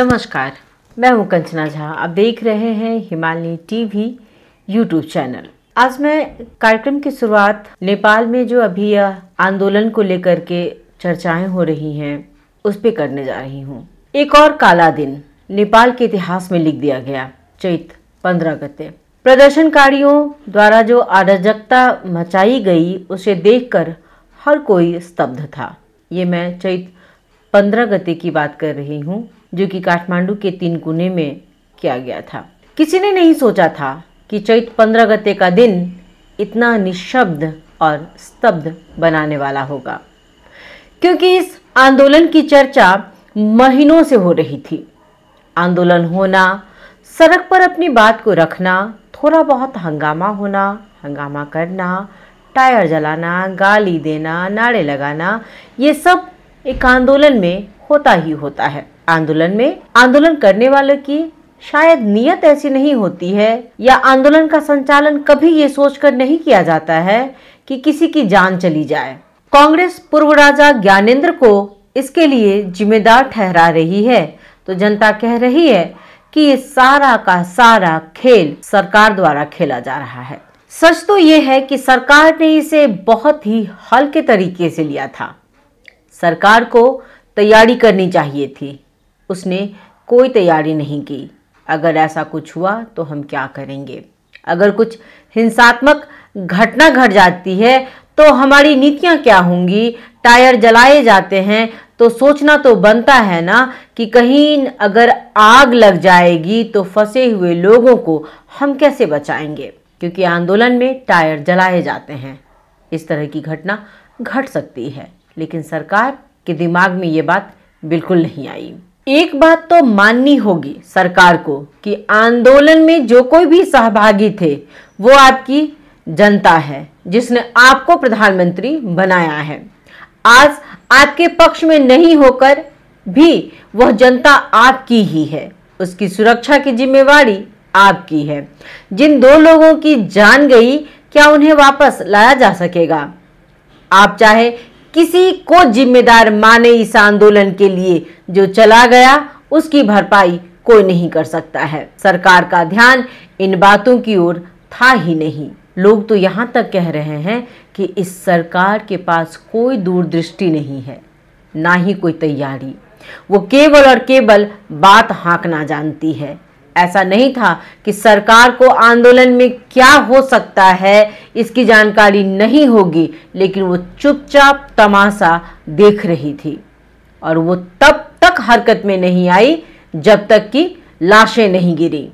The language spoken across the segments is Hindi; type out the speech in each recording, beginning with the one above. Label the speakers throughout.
Speaker 1: नमस्कार, मैं हूं कंचना झा। आप देख रहे हैं हिमालय टीवी यूट्यूब चैनल। आज मैं कार्यक्रम की शुरुआत नेपाल में जो अभी आंदोलन को लेकर के चर्चाएं हो रही हैं उस पे करने जा रही हूं। एक और काला दिन नेपाल के इतिहास में लिख दिया गया। चैत 15 गते प्रदर्शनकारियों द्वारा जो अराजकता मचाई गई उसे देखकर हर कोई स्तब्ध था। ये मैं चैत 15 गते की बात कर रही हूँ, जो कि काठमांडू के 3 कोने में किया गया था। किसी ने नहीं सोचा था कि चैत 15 गते का दिन इतना निशब्द और स्तब्ध बनाने वाला होगा, क्योंकि इस आंदोलन की चर्चा महीनों से हो रही थी। आंदोलन होना, सड़क पर अपनी बात को रखना, थोड़ा बहुत हंगामा होना, हंगामा करना, टायर जलाना, गाली देना, नारे लगाना, ये सब एक आंदोलन में होता ही होता है। आंदोलन में आंदोलन करने वालों की शायद नीयत ऐसी नहीं होती है, या आंदोलन का संचालन कभी ये सोचकर नहीं किया जाता है कि किसी की जान चली जाए। कांग्रेस पूर्व राजा ज्ञानेंद्र को इसके लिए जिम्मेदार ठहरा रही है, तो जनता कह रही है कि ये सारा का सारा खेल सरकार द्वारा खेला जा रहा है। सच तो ये है कि सरकार ने इसे बहुत ही हल्के तरीके से लिया था। सरकार को तैयारी करनी चाहिए थी, उसने कोई तैयारी नहीं की। अगर ऐसा कुछ हुआ तो हम क्या करेंगे? अगर कुछ हिंसात्मक घटना घट जाती है तो हमारी नीतियां क्या होंगी? टायर जलाए जाते हैं तो सोचना तो बनता है ना कि कहीं अगर आग लग जाएगी तो फंसे हुए लोगों को हम कैसे बचाएंगे, क्योंकि आंदोलन में टायर जलाए जाते हैं। इस तरह की घटना घट सकती है, लेकिन सरकार के दिमाग में ये बात बिल्कुल नहीं आई। एक बात तो माननी होगी सरकार को कि आंदोलन में जो कोई भी सहभागी थे वो आपकी जनता है, जिसने आपको प्रधानमंत्री बनाया है। आज आपके पक्ष में नहीं होकर भी वह जनता आपकी ही है, उसकी सुरक्षा की जिम्मेवारी आपकी है। जिन 2 लोगों की जान गई, क्या उन्हें वापस लाया जा सकेगा? आप चाहे किसी को जिम्मेदार माने इस आंदोलन के लिए, जो चला गया उसकी भरपाई कोई नहीं कर सकता है। सरकार का ध्यान इन बातों की ओर था ही नहीं। लोग तो यहाँ तक कह रहे हैं कि इस सरकार के पास कोई दूरदृष्टि नहीं है, ना ही कोई तैयारी। वो केवल और केवल बात हाँकना जानती है। ऐसा नहीं था कि सरकार को आंदोलन में क्या हो सकता है इसकी जानकारी नहीं होगी, लेकिन वो चुपचाप तमाशा देख रही थी। और वो तब तक हरकत में नहीं आई जब तक कि लाशें नहीं गिरी।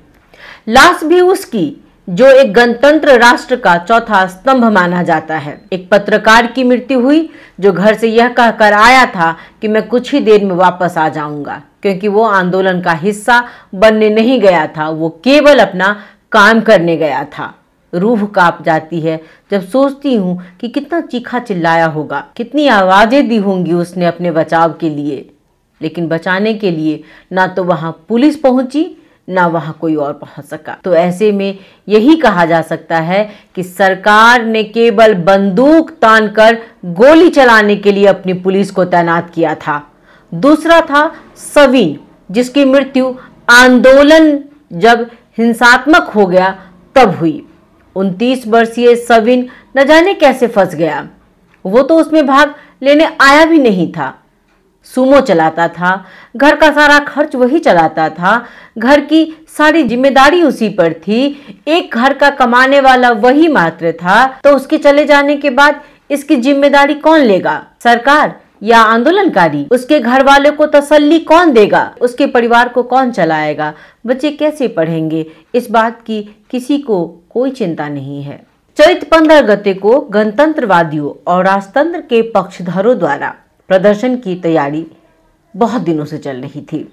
Speaker 1: लाश भी उसकी जो एक गणतंत्र राष्ट्र का चौथा स्तंभ माना जाता है। एक पत्रकार की मृत्यु हुई जो घर से यह कहकर आया था कि मैं कुछ ही देर में वापस आ जाऊंगा, क्योंकि वो आंदोलन का हिस्सा बनने नहीं गया था, वो केवल अपना काम करने गया था। रूह कांप जाती है जब सोचती हूँ कि कितना चीखा चिल्लाया होगा, कितनी आवाजें दी होंगी उसने अपने बचाव के लिए, लेकिन बचाने के लिए ना तो वहां पुलिस पहुंची, ना वहां कोई और पहुंच सका। तो ऐसे में यही कहा जा सकता है कि सरकार ने केवल बंदूक तानकर गोली चलाने के लिए अपनी पुलिस को तैनात किया था। दूसरा था सविन, जिसकी मृत्यु आंदोलन जब हिंसात्मक हो गया तब हुई। 29 वर्षीय सविन न जाने कैसे फंस गया। वो तो उसमें भाग लेने आया भी नहीं था। सुमो चलाता था, घर का सारा खर्च वही चलाता था, घर की सारी जिम्मेदारी उसी पर थी। एक घर का कमाने वाला वही मात्र था, तो उसके चले जाने के बाद इसकी जिम्मेदारी कौन लेगा? सरकार या आंदोलनकारी? उसके घर वाले को तसल्ली कौन देगा? उसके परिवार को कौन चलाएगा? बच्चे कैसे पढ़ेंगे? इस बात की किसी को कोई चिंता नहीं है। चैत 15 गते को गणतंत्रवादियों और राजतंत्र के पक्षधरों द्वारा प्रदर्शन की तैयारी बहुत दिनों से चल रही थी।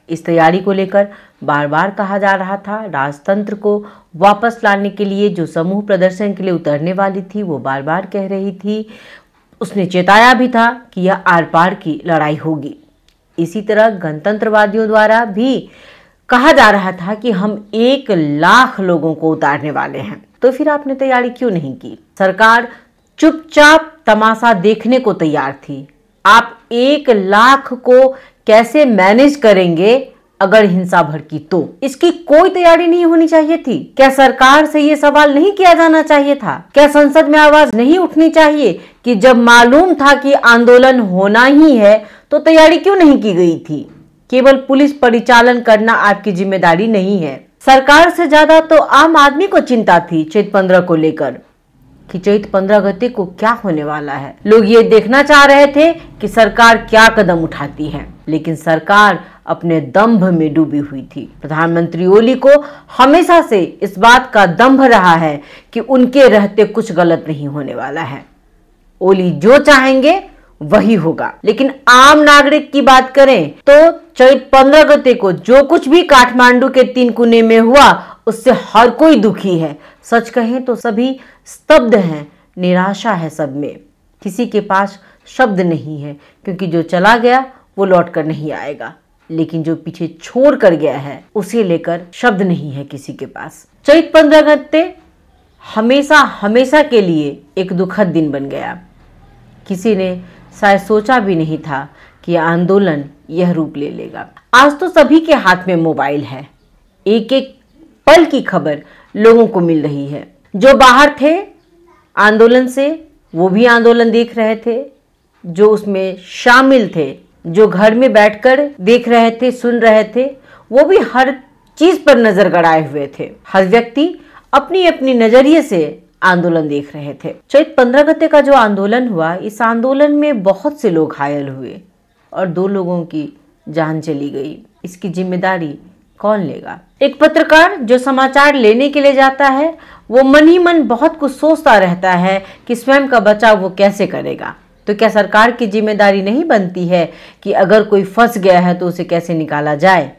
Speaker 1: इस तैयारी को लेकर बार बार कहा जा रहा था। राजतंत्र को वापस लाने के लिए जो समूह प्रदर्शन के लिए उतरने वाली थी वो बार बार कह रही थी, उसने चेताया भी था कि यह आर पार की लड़ाई होगी। इसी तरह गणतंत्रवादियों द्वारा भी कहा जा रहा था कि हम 1 लाख लोगों को उतारने वाले हैं। तो फिर आपने तैयारी क्यों नहीं की? सरकार चुपचाप तमाशा देखने को तैयार थी। आप 1 लाख को कैसे मैनेज करेंगे अगर हिंसा भड़की तो इसकी कोई तैयारी नहीं होनी चाहिए थी? क्या सरकार से ये सवाल नहीं किया जाना चाहिए था? क्या संसद में आवाज नहीं उठनी चाहिए कि जब मालूम था कि आंदोलन होना ही है तो तैयारी क्यों नहीं की गई थी? केवल पुलिस परिचालन करना आपकी जिम्मेदारी नहीं है। सरकार से ज्यादा तो आम आदमी को चिंता थी चैत 15 को लेकर कि चैत 15 गते को क्या होने वाला है। लोग ये देखना चाह रहे थे कि सरकार क्या कदम उठाती है, लेकिन सरकार अपने दंभ में डूबी हुई थी। प्रधानमंत्री ओली को हमेशा से इस बात का दंभ रहा है कि उनके रहते कुछ गलत नहीं होने वाला है। ओली जो चाहेंगे वही होगा। लेकिन आम नागरिक की बात करें तो चैत 15 गते को जो कुछ भी काठमांडू के 3 कोने में हुआ उससे हर कोई दुखी है। सच कहें तो सभी स्तब्ध हैं, निराशा है सब में। किसी के पास शब्द नहीं है, क्योंकि जो चला गया वो लौट कर नहीं आएगा, लेकिन जो पीछे छोड़ कर गया है उसे लेकर शब्द नहीं है किसी के पास। चैत 15 गते हमेशा हमेशा के लिए एक दुखद दिन बन गया। किसी ने शायद सोचा भी नहीं था कि आंदोलन यह रूप ले लेगा। आज तो सभी के हाथ में मोबाइल है, एक एक पल की खबर लोगों को मिल रही है। जो बाहर थे आंदोलन से वो भी आंदोलन देख रहे थे, जो उसमें शामिल थे, जो घर में बैठकर देख रहे थे, सुन रहे थे, वो भी हर चीज पर नजर गड़ाए हुए थे। हर व्यक्ति अपनी अपनी नजरिए से आंदोलन देख रहे थे। चैत 15 गते का जो आंदोलन हुआ, इस आंदोलन में बहुत से लोग घायल हुए और 2 लोगों की जान चली गई। इसकी जिम्मेदारी कौन लेगा? एक पत्रकार जो समाचार लेने के लिए जाता है वो मन ही मन बहुत कुछ सोचता रहता है कि स्वयं का बचाव वो कैसे करेगा। तो क्या सरकार की जिम्मेदारी नहीं बनती है कि अगर कोई फंस गया है तो उसे कैसे निकाला जाए?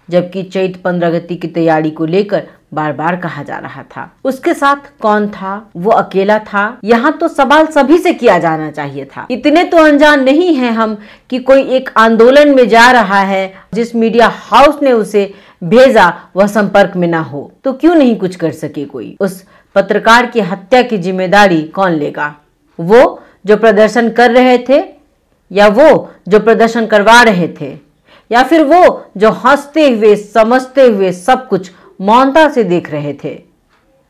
Speaker 1: जबकि चैत 15 गते की तैयारी को लेकर बार बार कहा जा रहा था। उसके साथ कौन था? वो अकेला था? यहाँ तो सवाल सभी से किया जाना चाहिए था। इतने तो अनजान नहीं है हम कि कोई एक आंदोलन में जा रहा है, जिस मीडिया हाउस ने उसे भेजा वह संपर्क में ना हो, तो क्यों नहीं कुछ कर सके कोई? उस पत्रकार की हत्या की जिम्मेदारी कौन लेगा? वो जो प्रदर्शन कर रहे थे, या वो जो प्रदर्शन करवा रहे थे, या फिर वो जो हंसते हुए समझते हुए सब कुछ मौनता से देख रहे थे,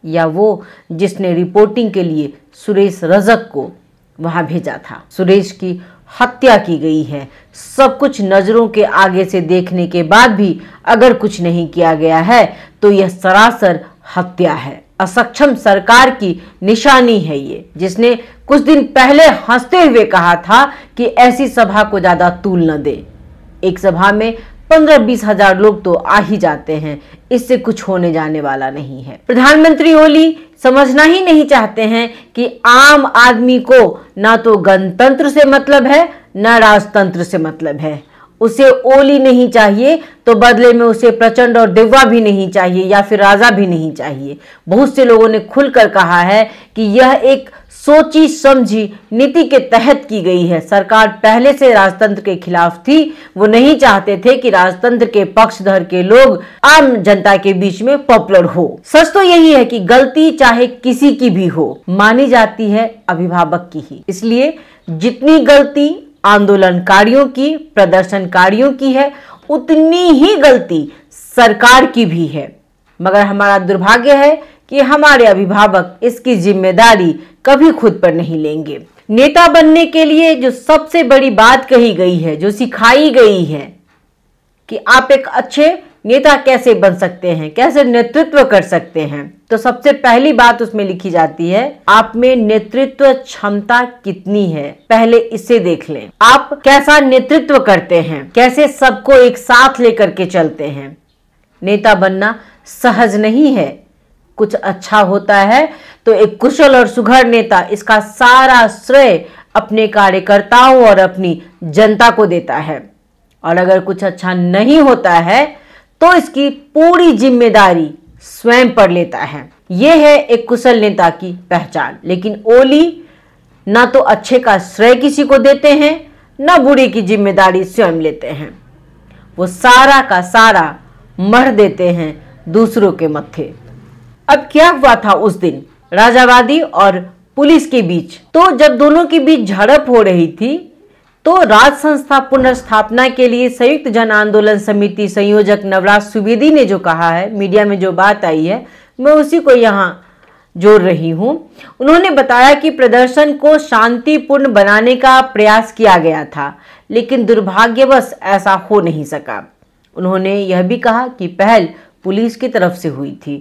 Speaker 1: या वो जिसने रिपोर्टिंग के लिए सुरेश रजक को वहां भेजा था? सुरेश की हत्या की गई है। सब कुछ नजरों के आगे से देखने के बाद भी अगर कुछ नहीं किया गया है तो यह सरासर हत्या है। असक्षम सरकार की निशानी है ये, जिसने कुछ दिन पहले हंसते हुए कहा था कि ऐसी सभा को ज्यादा तूल न दे। एक सभा में 15-20 हजार लोग तो आ ही जाते हैं, इससे कुछ होने जाने वाला नहीं है। प्रधानमंत्री ओली समझना ही नहीं चाहते हैं कि आम आदमी को ना तो गणतंत्र से मतलब है, ना राजतंत्र से मतलब है। उसे ओली नहीं चाहिए तो बदले में उसे प्रचंड और दिव्या भी नहीं चाहिए, या फिर राजा भी नहीं चाहिए। बहुत से लोगों ने खुलकर कहा है कि यह एक सोची समझी नीति के तहत की गई है। सरकार पहले से राजतंत्र के खिलाफ थी, वो नहीं चाहते थे कि राजतंत्र के पक्षधर के लोग आम जनता के बीच में पॉपुलर हो। सच तो यही है कि गलती चाहे किसी की भी हो, मानी जाती है अभिभावक की ही। इसलिए जितनी गलती आंदोलनकारियों की, प्रदर्शनकारियों की है, उतनी ही गलती सरकार की भी है। मगर हमारा दुर्भाग्य है कि हमारे अभिभावक इसकी जिम्मेदारी कभी खुद पर नहीं लेंगे। नेता बनने के लिए जो सबसे बड़ी बात कही गई है, जो सिखाई गई है कि आप एक अच्छे नेता कैसे बन सकते हैं, कैसे नेतृत्व कर सकते हैं, तो सबसे पहली बात उसमें लिखी जाती है, आप में नेतृत्व क्षमता कितनी है, पहले इसे देख लें। आप कैसा नेतृत्व करते हैं, कैसे सबको एक साथ लेकर के चलते हैं। नेता बनना सहज नहीं है। कुछ अच्छा होता है तो एक कुशल और सुघड़ नेता इसका सारा श्रेय अपने कार्यकर्ताओं और अपनी जनता को देता है, और अगर कुछ अच्छा नहीं होता है तो इसकी पूरी जिम्मेदारी स्वयं पर लेता है। यह है एक कुशल नेता की पहचान। लेकिन ओली ना तो अच्छे का श्रेय किसी को देते हैं, ना बुरे की जिम्मेदारी स्वयं लेते हैं। वो सारा का सारा मर देते हैं दूसरों के मत्थे। अब क्या हुआ था उस दिन राजावादी और पुलिस के बीच? तो जब दोनों के बीच झड़प हो रही थी तो राज संस्था पुनर्स्थापना के लिए संयुक्त जन आंदोलन समिति संयोजक नवराज सुवेदी ने जो कहा है, मीडिया में जो बात आई है, मैं उसी को यहाँ जोड़ रही हूँ। उन्होंने बताया कि प्रदर्शन को शांतिपूर्ण बनाने का प्रयास किया गया था, लेकिन दुर्भाग्यवश ऐसा हो नहीं सका। उन्होंने यह भी कहा कि पहल पुलिस की तरफ से हुई थी।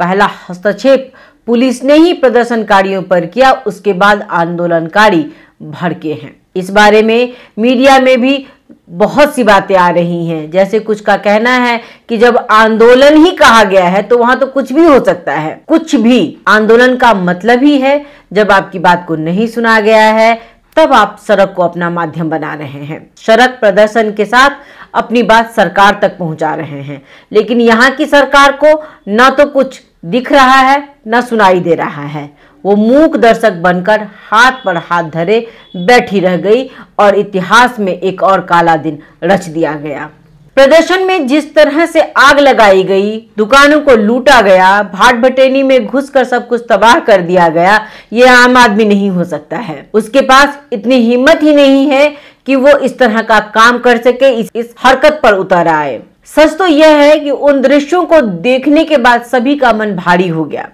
Speaker 1: पहला हस्तक्षेप पुलिस ने ही प्रदर्शनकारियों पर किया, उसके बाद आंदोलनकारी भड़के हैं। इस बारे में मीडिया में भी बहुत सी बातें आ रही हैं। जैसे कुछ का कहना है कि जब आंदोलन ही कहा गया है तो वहां तो कुछ भी हो सकता है। कुछ भी आंदोलन का मतलब ही है जब आपकी बात को नहीं सुना गया है तब आप सड़क को अपना माध्यम बना रहे हैं, सड़क प्रदर्शन के साथ अपनी बात सरकार तक पहुंचा रहे हैं। लेकिन यहाँ की सरकार को न तो कुछ दिख रहा है न सुनाई दे रहा है। वो मूक दर्शक बनकर हाथ पर हाथ धरे बैठी रह गई और इतिहास में एक और काला दिन रच दिया गया। प्रदर्शन में जिस तरह से आग लगाई गई, दुकानों को लूटा गया, भाट भटेनी में घुसकर सब कुछ तबाह कर दिया गया, ये आम आदमी नहीं हो सकता है। उसके पास इतनी हिम्मत ही नहीं है कि वो इस तरह का काम कर सके, इस हरकत पर उतर आए। सच तो यह है कि उन दृश्यों को देखने के बाद सभी का मन भारी हो गया।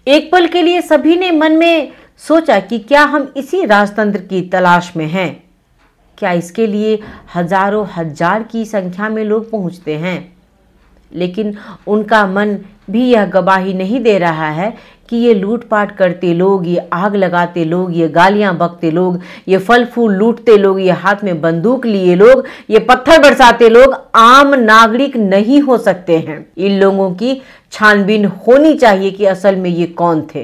Speaker 1: एक पल के लिए सभी ने मन में सोचा कि क्या हम इसी राजतंत्र की तलाश में हैं? क्या इसके लिए हजारों हजार की संख्या में लोग पहुंचते हैं? लेकिन उनका मन भी यह गवाही नहीं दे रहा है कि ये लूटपाट करते लोग, ये आग लगाते लोग, ये गालियां बकते लोग, ये फल फूल लूटते लोग, ये हाथ में बंदूक लिए लोग, ये पत्थर बरसाते लोग आम नागरिक नहीं हो सकते हैं। इन लोगों की छानबीन होनी चाहिए कि असल में ये कौन थे,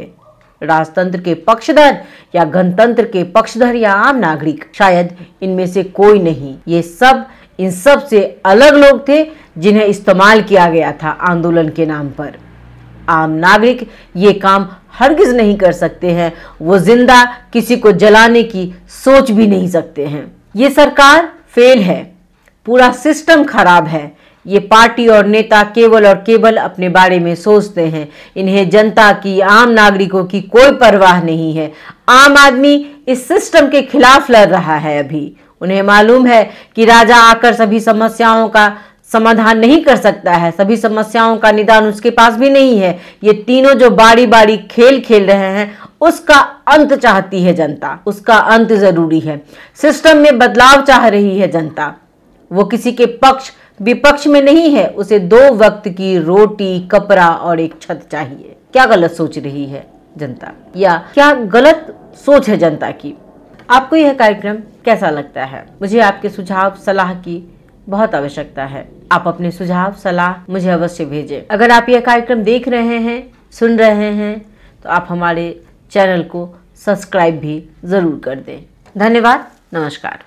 Speaker 1: राजतंत्र के पक्षधर या गणतंत्र के पक्षधर या आम नागरिक। शायद इनमें से कोई नहीं। ये सब इन सब से अलग लोग थे जिन्हें इस्तेमाल किया गया था आंदोलन के नाम पर। आम नागरिक ये काम हरगिज नहीं कर सकते हैं। वो जिंदा किसी को जलाने की सोच भी नहीं सकते हैं। ये सरकार फेल है, पूरा सिस्टम खराब है। ये पार्टी और नेता केवल और केवल अपने बारे में सोचते हैं। इन्हें जनता की, आम नागरिकों की कोई परवाह नहीं है। आम आदमी इस सिस्टम के खिलाफ लड़ रहा है। अभी उन्हें मालूम है कि राजा आकर सभी समस्याओं का समाधान नहीं कर सकता है, सभी समस्याओं का निदान उसके पास भी नहीं है। ये तीनों जो बारी बारी खेल खेल रहे हैं उसका अंत चाहती है जनता, उसका अंत जरूरी है। सिस्टम में बदलाव चाह रही है जनता। वो किसी के पक्ष विपक्ष में नहीं है। उसे 2 वक्त की रोटी, कपड़ा और एक छत चाहिए। क्या गलत सोच रही है जनता, या क्या गलत सोच है जनता की? आपको यह कार्यक्रम कैसा लगता है? मुझे आपके सुझाव सलाह की बहुत आवश्यकता है। आप अपने सुझाव सलाह मुझे अवश्य भेजें। अगर आप यह कार्यक्रम देख रहे हैं, सुन रहे हैं, तो आप हमारे चैनल को सब्सक्राइब भी जरूर कर दें। धन्यवाद। नमस्कार।